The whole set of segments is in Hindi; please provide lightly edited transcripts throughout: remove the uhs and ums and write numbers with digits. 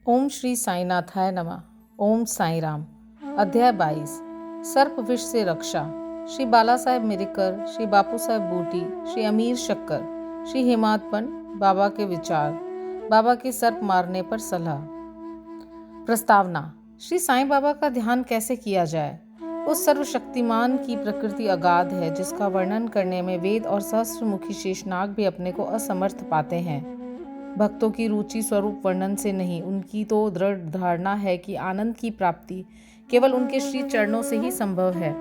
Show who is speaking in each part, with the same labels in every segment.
Speaker 1: ओम श्री साईनाथाय नमः। ओम साई राम। अध्याय 22। सर्प विष से रक्षा। श्री बाला साहेब मिरिकर, श्री बापू साहेब बूटी, श्री अमीर शक्कर, श्री हेमाद पंत बाबा के विचार। बाबा की सर्प मारने पर सलाह। प्रस्तावना। श्री साईं बाबा का ध्यान कैसे किया जाए। उस सर्वशक्तिमान की प्रकृति अगाध है जिसका वर्णन करने में वेद और सहस्त्रमुखी शेषनाग भी अपने को असमर्थ पाते हैं। भक्तों की रुचि स्वरूप वर्णन से नहीं, उनकी तो दृढ़ धारणा है कि आनंद की प्राप्ति केवल उनके श्री चरणों से ही संभव है।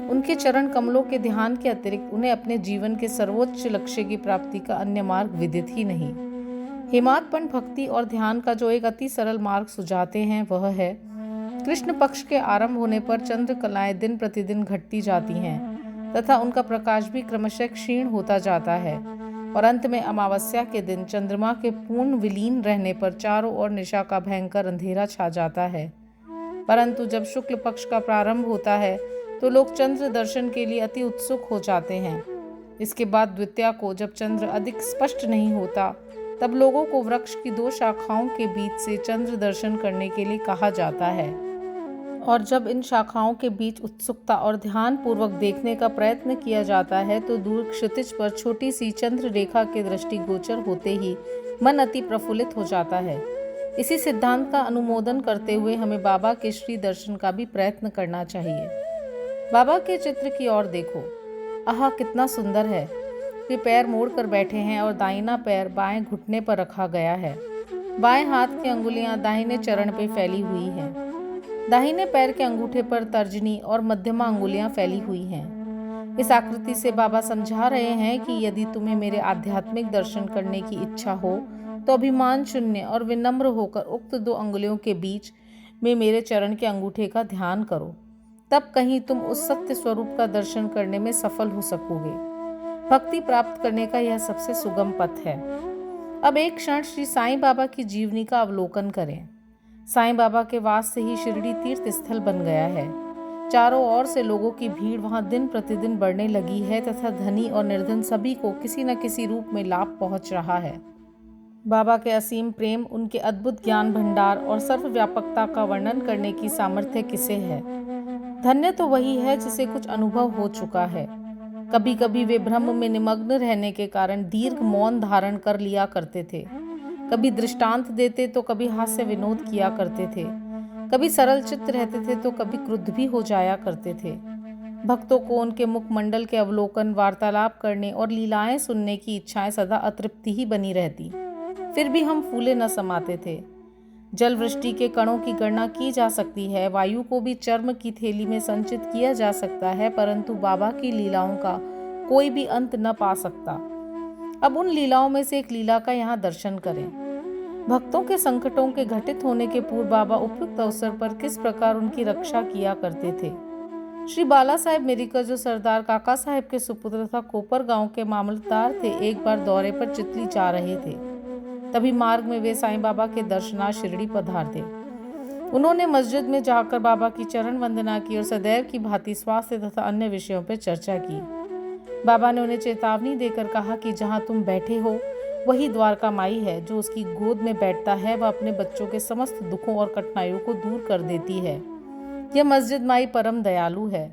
Speaker 1: उनके चरण कमलों के ध्यान के अतिरिक्त उन्हें अपने जीवन के सर्वोच्च लक्ष्य की प्राप्ति का अन्य मार्ग विदित ही नहीं। हेमाद पंत भक्ति और ध्यान का जो एक अति सरल मार्ग सुझाते हैं वह है, कृष्ण पक्ष के आरंभ होने पर चंद्र कलाएं दिन प्रतिदिन घटती जाती हैं तथा उनका प्रकाश भी क्रमशः क्षीण होता जाता है और अंत में अमावस्या के दिन चंद्रमा के पूर्ण विलीन रहने पर चारों ओर निशा का भयंकर अंधेरा छा जाता है। परंतु जब शुक्ल पक्ष का प्रारंभ होता है तो लोग चंद्र दर्शन के लिए अति उत्सुक हो जाते हैं। इसके बाद द्वितीया को जब चंद्र अधिक स्पष्ट नहीं होता तब लोगों को वृक्ष की दो शाखाओं के बीच से चंद्र दर्शन करने के लिए कहा जाता है और जब इन शाखाओं के बीच उत्सुकता और ध्यान पूर्वक देखने का प्रयत्न किया जाता है तो दूर क्षितिज पर छोटी सी चंद्र रेखा के दृष्टिगोचर होते ही मन अति प्रफुल्लित हो जाता है। इसी सिद्धांत का अनुमोदन करते हुए हमें बाबा के श्री दर्शन का भी प्रयत्न करना चाहिए। बाबा के चित्र की ओर देखो। आहा, कितना सुंदर है। वे पैर मोड़ कर बैठे हैं और दाहिना पैर बाएं घुटने पर रखा गया है। बाएं हाथ की अंगुलियां दाहिने चरण पे फैली हुई हैं। दाहिने पैर के अंगूठे पर तर्जनी और मध्यमा अंगुलियां फैली हुई हैं। इस आकृति से बाबा समझा रहे हैं कि यदि तुम्हें मेरे आध्यात्मिक दर्शन करने की इच्छा हो तो अभिमान शून्य और विनम्र होकर उक्त दो अंगुलियों के बीच में मेरे चरण के अंगूठे का ध्यान करो। तब कहीं तुम उस सत्य स्वरूप का दर्शन करने में सफल हो सकोगे। भक्ति प्राप्त करने का यह सबसे सुगम पथ है। अब एक क्षण श्री साईं बाबा की जीवनी का अवलोकन करें। साईं बाबा के वास से ही शिरडी तीर्थ स्थल बन गया है। चारों ओर से लोगों की भीड़ वहां दिन प्रतिदिन बढ़ने लगी है तथा धनी और निर्धन सभी को किसी न किसी रूप में लाभ पहुंच रहा है। बाबा के असीम प्रेम, उनके अद्भुत ज्ञान भंडार और सर्वव्यापकता का वर्णन करने की सामर्थ्य किसे है। धन्य तो वही है जिसे कुछ अनुभव हो चुका है। कभी कभी वे भ्रम में निमग्न रहने के कारण दीर्घ मौन धारण कर लिया करते थे। कभी दृष्टांत देते तो कभी हास्य विनोद किया करते थे। कभी सरल चित्त रहते थे तो कभी क्रुद्ध भी हो जाया करते थे। भक्तों को उनके मुखमंडल के अवलोकन, वार्तालाप करने और लीलाएं सुनने की इच्छाएं सदा अतृप्ति ही बनी रहती। फिर भी हम फूले न समाते थे। जल वृष्टि के कणों की गणना की जा सकती है, वायु को भी चर्म की थैली में संचित किया जा सकता है, परंतु बाबा की लीलाओं का कोई भी अंत न पा सकता। अब उन लीलाओं में से एक लीला का यहाँ दर्शन करें। भक्तों के संकटों के घटित होने के पूर्व बाबा उपयुक्त अवसर पर किस प्रकार उनकी रक्षा किया करते थे। श्री बाला साहेब मिरिकर, जो सरदार काका साहेब के सुपुत्र तथा कोपर गांव के मामलतदार थे, एक बार दौरे पर चितली जा रहे थे। तभी मार्ग में वे साईं बाबा के दर्शनार्थ शिरडी पधारते। उन्होंने मस्जिद में जाकर बाबा की चरण वंदना की और सदैव की भांति स्वास्थ्य तथा अन्य विषयों पर चर्चा की। बाबा ने उन्हें चेतावनी देकर कहा कि जहाँ तुम बैठे हो वही द्वारका माई है। जो उसकी गोद में बैठता है वह अपने बच्चों के समस्त दुखों और कठिनाइयों को दूर कर देती है। यह मस्जिद माई परम दयालु है।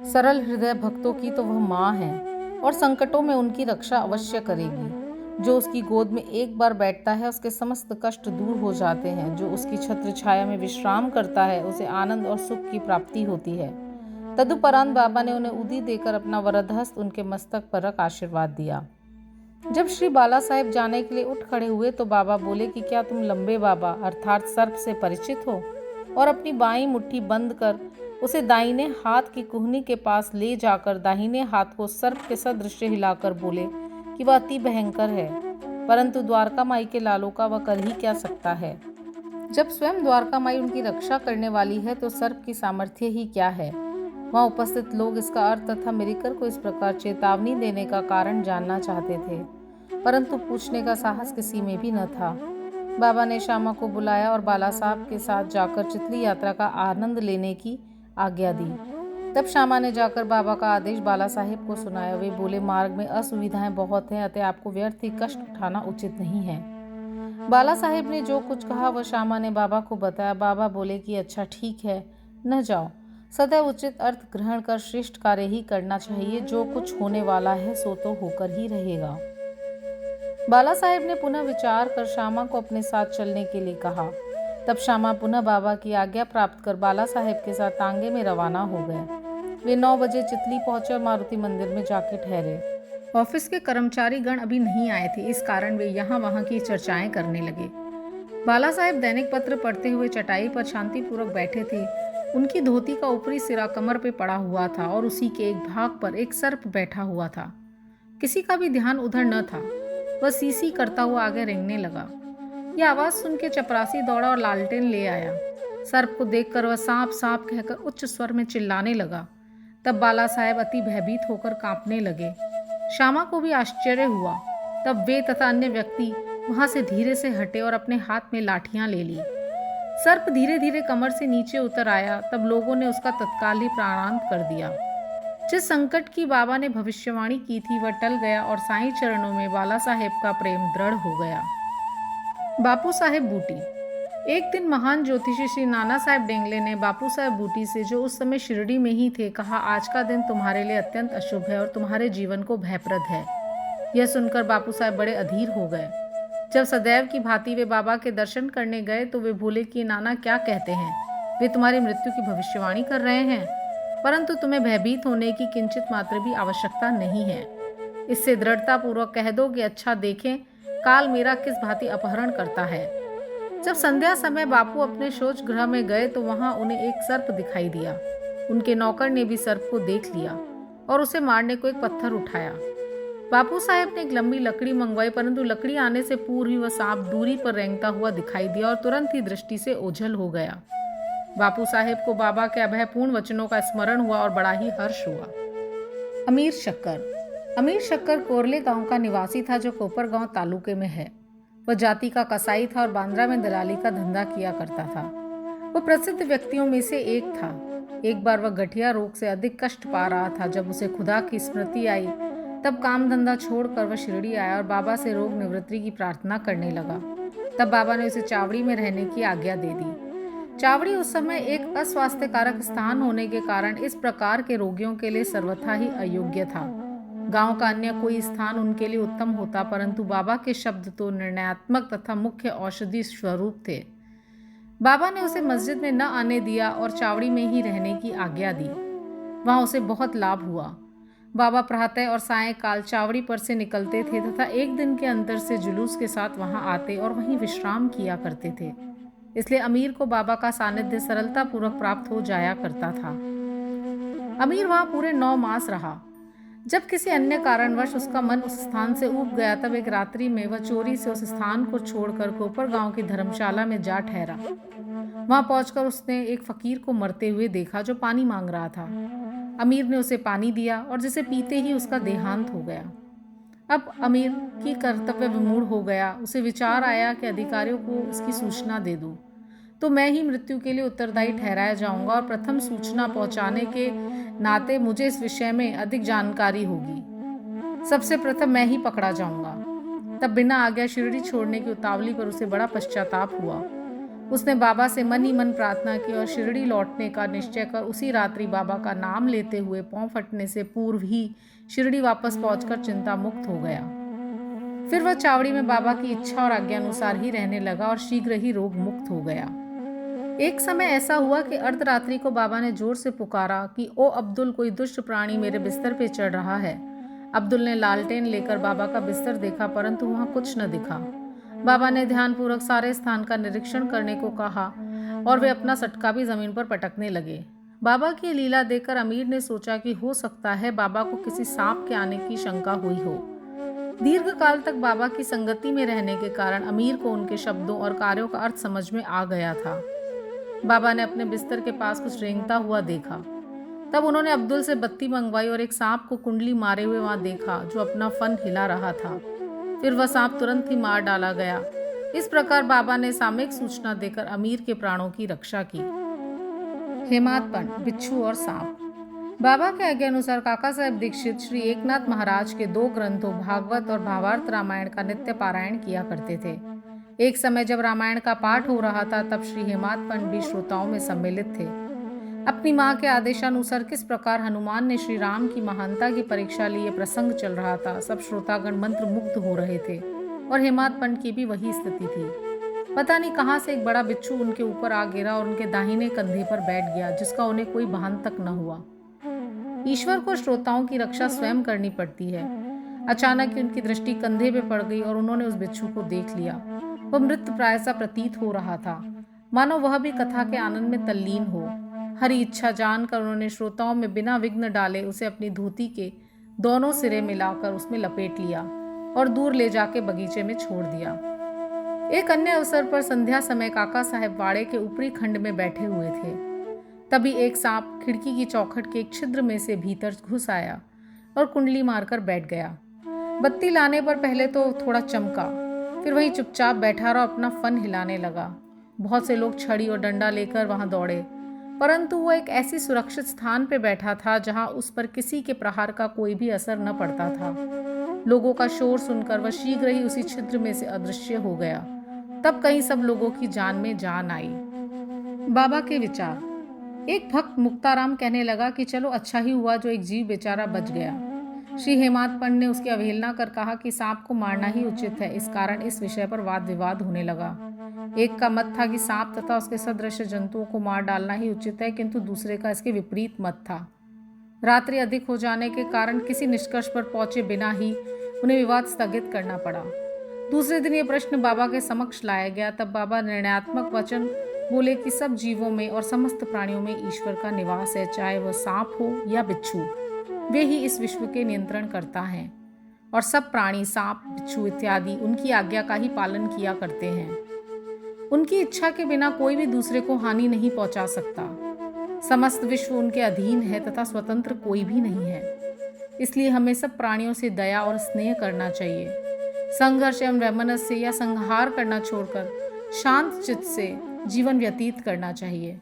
Speaker 1: सरल हृदय भक्तों की तो वह माँ है और संकटों में उनकी रक्षा अवश्य करेगी। जो उसकी गोद में एक बार बैठता है उसके समस्त कष्ट दूर हो जाते हैं। जो उसकी छत्र छाया में विश्राम करता है उसे आनंद और सुख की प्राप्ति होती है। तदुपरांत बाबा ने उन्हें उदी देकर अपना वरद हस्त उनके मस्तक पर रख आशीर्वाद दिया। जब श्री बाला साहेब जाने के लिए उठ खड़े हुए तो बाबा बोले कि क्या तुम लंबे बाबा अर्थात सर्प से परिचित हो, और अपनी बाईं मुट्ठी बंद कर उसे दाहिने हाथ की कुहनी के पास ले जाकर दाहिने हाथ को सर्प के सदृश हिलाकर बोले कि वह अति भयंकर है, परंतु द्वारका माई के लालों का वह कर ही क्या सकता है। जब स्वयं द्वारका माई उनकी रक्षा करने वाली है तो सर्प की सामर्थ्य ही क्या है। वहाँ उपस्थित लोग इसका अर्थ तथा मिरिकर को इस प्रकार चेतावनी देने का कारण जानना चाहते थे, परंतु पूछने का साहस किसी में भी न था। बाबा ने श्यामा को बुलाया और बाला साहब के साथ जाकर चितली यात्रा का आनंद लेने की आज्ञा दी। तब श्यामा ने जाकर बाबा का आदेश बाला साहेब को सुनाया। वे बोले, मार्ग में असुविधाएं बहुत हैं, अतः आपको व्यर्थ ही कष्ट उठाना उचित नहीं है। बाला साहेब ने जो कुछ कहा वह श्यामा ने बाबा को बताया। बाबा बोले कि अच्छा ठीक है, न जाओ। सदैव उचित अर्थ ग्रहण कर श्रेष्ठ कार्य ही करना चाहिए। जो कुछ होने वाला है सो तो होकर ही रहेगा। बाला साहेब ने पुनः विचार कर श्यामा को अपने साथ चलने के लिए कहा। तब श्यामा पुनः बाबा की आज्ञा प्राप्त कर बाला साहेब के साथ तांगे में रवाना हो गए। वे 9 बजे चितली पहुंचे और मारुति मंदिर में जाके ठहरे। ऑफिस के कर्मचारी गण अभी नहीं आए थे, इस कारण वे यहाँ वहाँ की चर्चाएं करने लगे। बाला साहेब दैनिक पत्र पढ़ते हुए चटाई पर शांतिपूर्वक बैठे थे। उनकी धोती का ऊपरी सिरा कमर पे पड़ा हुआ था और उसी के एक भाग पर एक सर्प बैठा हुआ था। किसी का भी ध्यान उधर न था। वह सीसी करता हुआ आगे रेंगने लगा। यह आवाज सुन के चपरासी दौड़ा और लालटेन ले आया। सर्प को देखकर वह सांप सांप कहकर उच्च स्वर में चिल्लाने लगा। तब बाला साहेब अति भयभीत होकर कांपने लगे। श्यामा को भी आश्चर्य हुआ। तब वे तथा अन्य व्यक्ति वहां से धीरे से हटे और अपने हाथ में लाठियां ले ली। सर्प धीरे धीरे कमर से नीचे उतर आया। तब लोगों ने उसका तत्काल ही प्राणांत कर दिया। जिस संकट की बाबा ने भविष्यवाणी की थी वह टल गया और साईं चरणों में बाला साहेब का प्रेम दृढ़ हो गया। बापू साहेब बूटी। एक दिन महान ज्योतिषी श्री नाना साहेब डेंगले ने बापू साहेब बूटी से, जो उस समय शिरडी में ही थे, कहा, आज का दिन तुम्हारे लिए अत्यंत अशुभ है और तुम्हारे जीवन को भयप्रद है। यह सुनकर बापू साहेब बड़े अधीर हो गए। जब सदैव की भांति वे बाबा के दर्शन करने गए तो वे बोले कि नाना क्या कहते हैं, वे तुम्हारी मृत्यु की भविष्यवाणी कर रहे हैं, परंतु तुम्हें भयभीत होने की किंचित मात्र भी आवश्यकता नहीं है। इससे दृढ़तापूर्वक कह दो कि अच्छा देखें काल मेरा किस भांति अपहरण करता है। जब संध्या समय बापू अपने शौच गृह में गए तो वहां उन्हें एक सर्प दिखाई दिया। उनके नौकर ने भी सर्प को देख लिया और उसे मारने को एक पत्थर उठाया। बापू साहेब ने एक लंबी लकड़ी मंगवाई, परंतु लकड़ी आने से पूर्व ही वह सांप दूरी पर रेंगता हुआ दिखाई दिया और तुरंत ही दृष्टि से ओझल हो गया। बापू साहेब को बाबा के अभयपूर्ण वचनों का स्मरण हुआ और बड़ा ही हर्ष हुआ। अमीर शक्कर कोरले गांव का निवासी था, जो कोपर गांव तालुके में है। वह जाति का कसाई था और बांद्रा में दलाली का धंधा किया करता था। वह प्रसिद्ध व्यक्तियों में से एक था। एक बार वह गठिया रोग से अधिक कष्ट पा रहा था। जब उसे खुदा की स्मृति आई तब काम धंधा छोड़कर वह शिरडी आया और बाबा से रोग निवृत्ति की प्रार्थना करने लगा। तब बाबा ने उसे चावड़ी में रहने की आज्ञा दे दी। चावड़ी उस समय एक अस्वास्थ्यकारक स्थान होने के कारण इस प्रकार के रोगियों के लिए सर्वथा ही अयोग्य था। गांव का अन्य कोई स्थान उनके लिए उत्तम होता, परंतु बाबा के शब्द तो निर्णयात्मक तथा मुख्य औषधि स्वरूप थे। बाबा ने उसे मस्जिद में न आने दिया और चावड़ी में ही रहने की आज्ञा दी। वहां उसे बहुत लाभ हुआ। बाबा प्रातः और सायंकाल चावड़ी पर से निकलते थे तथा एक दिन के अंतर से जुलूस के साथ वहां आते और वहीं विश्राम किया करते थे। इसलिए अमीर को बाबा का सानिध्य सरलता पूर्वक प्राप्त हो जाया करता था। अमीर वहां पूरे 9 मास रहा। जब किसी अन्य कारणवश उसका मन उस स्थान से ऊब गया तब एक रात्रि में वह चोरी से उस स्थान को छोड़कर कोपर गांव की धर्मशाला में जा ठहरा। वहां पहुंचकर उसने एक फकीर को मरते हुए देखा, जो पानी मांग रहा था। अमीर ने उसे पानी दिया और जिसे पीते ही उसका देहांत हो गया। अब अमीर की कर्तव्य विमूढ़ हो गया। उसे विचार आया कि अधिकारियों को इसकी सूचना दे दूं तो मैं ही मृत्यु के लिए उत्तरदायी ठहराया जाऊंगा और प्रथम सूचना पहुंचाने के नाते मुझे इस विषय में अधिक जानकारी होगी। सबसे प्रथम मैं ही पकड़ा जाऊंगा। तब बिना आज्ञा शिरडी छोड़ने की उतावली पर उसे बड़ा पश्चाताप हुआ। उसने बाबा से मन ही मन प्रार्थना की और शिरडी लौटने का निश्चय कर उसी रात्रि बाबा का नाम लेते हुए पांव फटने से पूर्व ही शिरडी वापस पहुंचकर चिंता मुक्त हो गया। फिर वह चावड़ी में बाबा की इच्छा और आज्ञा अनुसार ही रहने लगा और शीघ्र ही रोग मुक्त हो गया। एक समय ऐसा हुआ कि अर्धरात्रि को बाबा ने जोर से पुकारा कि ओ अब्दुल, कोई दुष्ट प्राणी मेरे बिस्तर पे चढ़ रहा है। अब्दुल ने लालटेन लेकर बाबा का बिस्तर देखा, परंतु वहां कुछ न दिखा। बाबा ने ध्यानपूर्वक सारे स्थान का निरीक्षण करने को कहा और वे अपना सटका भी जमीन पर पटकने लगे। बाबा की लीला देखकर अमीर ने सोचा कि हो सकता है बाबा को किसी सांप के आने की शंका हुई हो। दीर्घ काल तक बाबा की संगति में रहने के कारण अमीर को उनके शब्दों और कार्यों का अर्थ समझ में आ गया था। बाबा ने अपने बिस्तर के पास कुछ रेंगता हुआ देखा। तब उन्होंने अब्दुल से बत्ती मंगवाई और एक सांप को कुंडली मारे हुए वहां देखा, जो अपना फन हिला रहा था। फिर वह सांप तुरंत ही मार डाला गया। इस प्रकार बाबा ने सामयिक सूचना देकर अमीर के प्राणों की रक्षा की। हेमादपन, बिच्छू और सांप। बाबा के आज्ञा अनुसार काका साहेब दीक्षित श्री एकनाथ महाराज के 2 ग्रंथों भागवत और भावार्थ रामायण का नित्य पारायण किया करते थे। एक समय जब रामायण का पाठ हो रहा था तब श्री हेमाद पंडित भी श्रोताओं में सम्मिलित थे। अपनी माँ के आदेशानुसार किस प्रकार हनुमान ने श्री राम की महानता की परीक्षा ली, ये प्रसंग चल रहा था। सब श्रोतागण मंत्र मुग्ध हो रहे थे और हेमाद पंडित की भी वही स्थिति थी। पता नहीं कहाँ से एक बड़ा बिच्छू उनके ऊपर आ गिरा और उनके दाहिने कंधे पर बैठ गया, जिसका उन्हें कोई भान तक न हुआ। ईश्वर को श्रोताओं की रक्षा स्वयं करनी पड़ती है। अचानक ही उनकी दृष्टि कंधे पे पड़ गई और उन्होंने उस बिच्छू को देख लिया। वह मृत प्राय सा प्रतीत हो रहा था, मानो वह भी कथा के आनंद में तल्लीन हो। हरी इच्छा जानकर उन्होंने श्रोताओं में बिना विघ्न डाले उसे अपनी धोती के दोनों सिरे मिलाकर उसमें लपेट लिया और दूर ले जाके बगीचे में छोड़ दिया। एक अन्य अवसर पर संध्या समय काका साहब वाड़े के ऊपरी खंड में बैठे हुए थे। तभी एक सांप खिड़की की चौखट के एक छिद्र में से भीतर घुस आया और कुंडली मारकर बैठ गया। बत्ती लाने पर पहले तो थोड़ा चमका, फिर वहीं चुपचाप बैठा रहा, अपना फन हिलाने लगा। बहुत से लोग छड़ी और डंडा लेकर वहां दौड़े, परंतु वो एक ऐसी सुरक्षित स्थान पर बैठा था जहां उस पर किसी के प्रहार का कोई भी असर न पड़ता था। लोगों का शोर सुनकर वह शीघ्र ही उसी छिद्र में से अदृश्य हो गया। तब कहीं सब लोगों की जान में जान आई। बाबा के विचार। एक भक्त मुक्ताराम कहने लगा कि चलो अच्छा ही हुआ जो एक जीव बेचारा बच गया। श्री हेमाद पंडित ने उसकी अवहेलना कर कहा कि सांप को मारना ही उचित है। इस कारण इस विषय पर वाद विवाद होने लगा। एक का मत था कि सांप तथा उसके सदृश जंतुओं को मार डालना ही उचित है, किंतु दूसरे का इसके विपरीत मत था। रात्रि अधिक हो जाने के कारण किसी निष्कर्ष पर पहुंचे बिना ही उन्हें विवाद स्थगित करना पड़ा। दूसरे दिन ये प्रश्न बाबा के समक्ष लाया गया। तब बाबा निर्णयात्मक वचन बोले कि सब जीवों में और समस्त प्राणियों में ईश्वर का निवास है, चाहे वह सांप हो या बिच्छू। वे ही इस विश्व के नियंत्रण करता है और सब प्राणी सांप, बिच्छू इत्यादि उनकी आज्ञा का ही पालन किया करते हैं। उनकी इच्छा के बिना कोई भी दूसरे को हानि नहीं पहुंचा सकता। समस्त विश्व उनके अधीन है तथा स्वतंत्र कोई भी नहीं है। इसलिए हमें सब प्राणियों से दया और स्नेह करना चाहिए। संघर्ष एवं वैमनस्य या संहार करना छोड़कर शांत चित्त से जीवन व्यतीत करना चाहिए।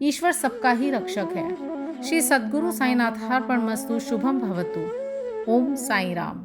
Speaker 1: ईश्वर सबका ही रक्षक है। श्री सद्गुरु साईनाथार्पणमस्तु। शुभम भवतु। ओम साई राम।